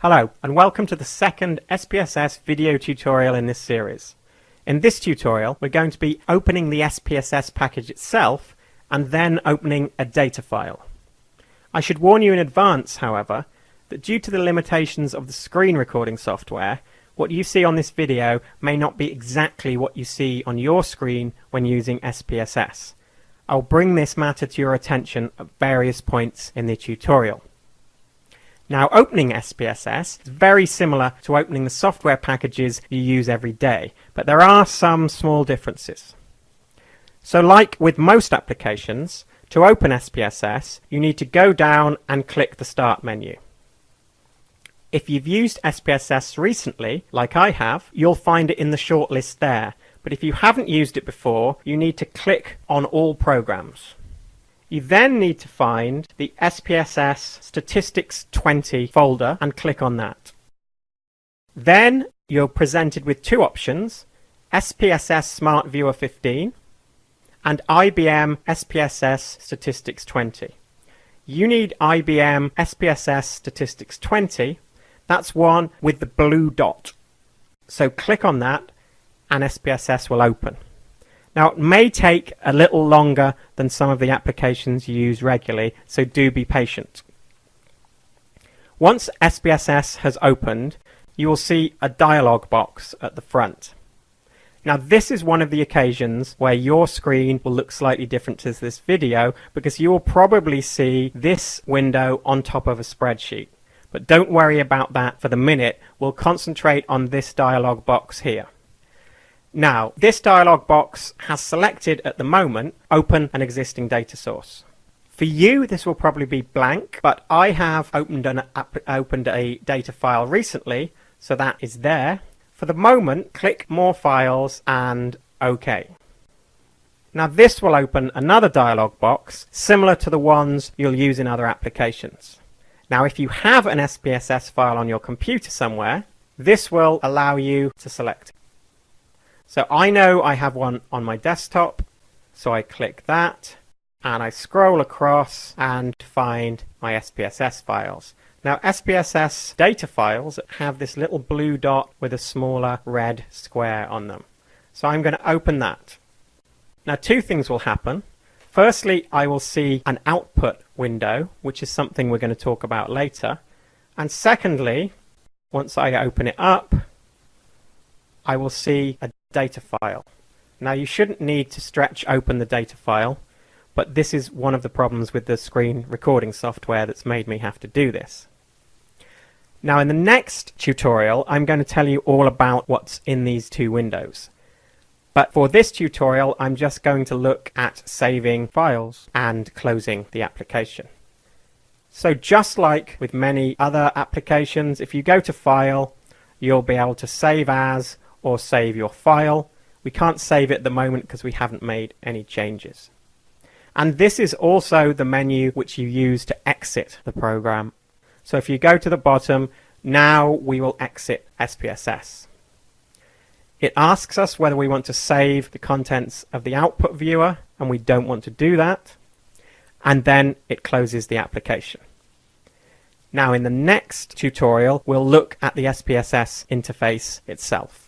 Hello and welcome to the second SPSS video tutorial in this series. In this tutorial we're going to be opening the SPSS package itself and then opening a data file. I should warn you in advance, however, that due to the limitations of the screen recording software, what you see on this video may not be exactly what you see on your screen when using SPSS. I'll bring this matter to your attention at various points in the tutorial. Now, opening SPSS is very similar to opening the software packages you use every day, but there are some small differences. So like with most applications, to open SPSS, you need to go down and click the Start menu. If you've used SPSS recently, like I have, you'll find it in the shortlist there, but if you haven't used it before, you need to click on All Programs. You then need to find the SPSS Statistics 20 folder and click on that. Then you're presented with two options, SPSS Smart Viewer 15 and IBM SPSS Statistics 20. You need IBM SPSS Statistics 20, that's one with the blue dot. So click on that and SPSS will open. Now, it may take a little longer than some of the applications you use regularly, so do be patient. Once SPSS has opened, you will see a dialog box at the front. Now, this is one of the occasions where your screen will look slightly different to this video, because you will probably see this window on top of a spreadsheet. But don't worry about that for the minute. We'll concentrate on this dialog box here. Now, this dialog box has selected at the moment, open an existing data source. For you, this will probably be blank, but I have opened a data file recently, so that is there. For the moment, click More Files and OK. Now, this will open another dialog box similar to the ones you'll use in other applications. Now, if you have an SPSS file on your computer somewhere, this will allow you to select it. So I know I have one on my desktop, so I click that and I scroll across and find my SPSS files. Now, SPSS data files have this little blue dot with a smaller red square on them. So I'm going to open that. Now, two things will happen. Firstly, I will see an output window, which is something we're going to talk about later. And secondly, once I open it up, I will see a data file. Now, you shouldn't need to stretch open the data file, but this is one of the problems with the screen recording software that's made me have to do this. Now, in the next tutorial, I'm going to tell you all about what's in these two windows. But for this tutorial, I'm just going to look at saving files and closing the application. So just like with many other applications, if you go to File, you'll be able to save as or save your file. We can't save it at the moment because we haven't made any changes. And this is also the menu which you use to exit the program. So if you go to the bottom, now we will exit SPSS. It asks us whether we want to save the contents of the output viewer, and we don't want to do that. And then it closes the application. Now, in the next tutorial, we'll look at the SPSS interface itself.